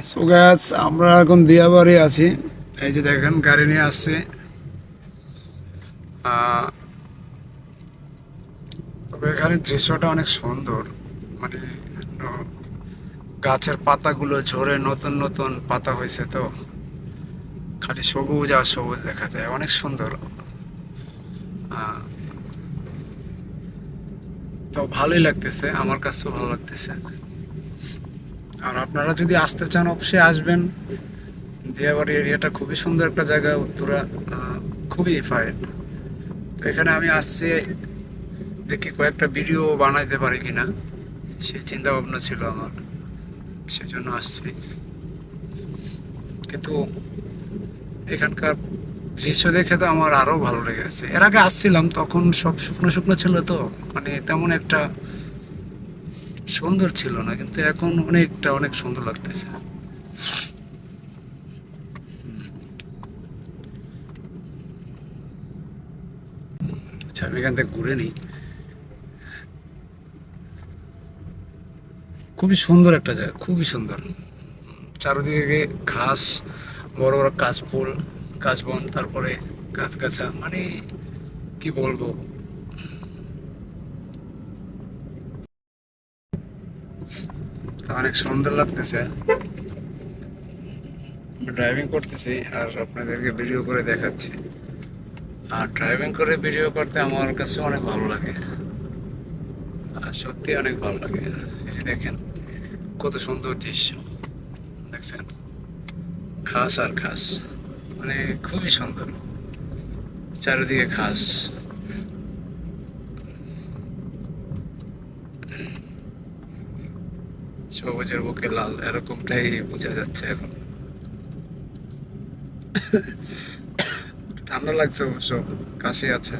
So gas আমরা এখন দিয়াবাড়ি আছি। এই যে দেখেন গাড়ি নিয়ে আসছে। তবে এখানে দৃশ্যটা অনেক সুন্দর। মানে ন- গাছের পাতাগুলো ঝরে নতুন নতুন পাতা হয়েছে, তো খালি সবুজ আর সবুজ দেখা যায়, অনেক সুন্দর। আহ, তো ভালোই লাগতেছে, আমার কাছেও ভালো লাগতেছে। আর আপনারা যদি আসতে চান অবশ্যই আসবেন। দিয়াবাড়ি এরিয়াটা খুবই সুন্দর একটা জায়গা, উত্তরা। খুবই ফাইন। তো এখানে আমি আসছি, দেখি কয়েকটা ভিডিও বানাইতে পারি কিনা, সেই চিন্তা ভাবনা ছিল আমার, সেজন্য আসছি। কিন্তু এখানকার দৃশ্য দেখে তো আমার আরো ভালো লেগেছে। এর আগে আসছিলাম, তখন সব শুকনো শুকনো ছিল, তো মানে তেমন একটা সুন্দর ছিল না, কিন্তু এখন অনেক সুন্দর লাগতেছে। আচ্ছা, আমি এখান থেকে ঘুরে নিই। খুবই সুন্দর একটা জায়গা, খুবই সুন্দর। চারিদিকে ঘাস, বড় বড় কাশফুল, কাশবন, তারপরে গাছগাছা, মানে কি বলবো। তা অনেক সুন্দর লাগতেছে। আমি ড্রাইভিং করতেছি আর আপনাদেরকে ভিডিও করে দেখাচ্ছি। আর ড্রাইভিং করে ভিডিও করতে আমার কাছে অনেক ভালো লাগে। আর সত্যি অনেক ভালো লাগে। এই যে দেখেন কত সুন্দর দৃশ্য, দেখছেন, ঘাস আর ঘাস, মানে খুবই সুন্দর। চারিদিকে ঘাস, সবুজের বুকে লাল, এরকমটাই বোঝা যাচ্ছে এখন। ঠান্ডা লাগছে অবশ্য, কাশি আছে।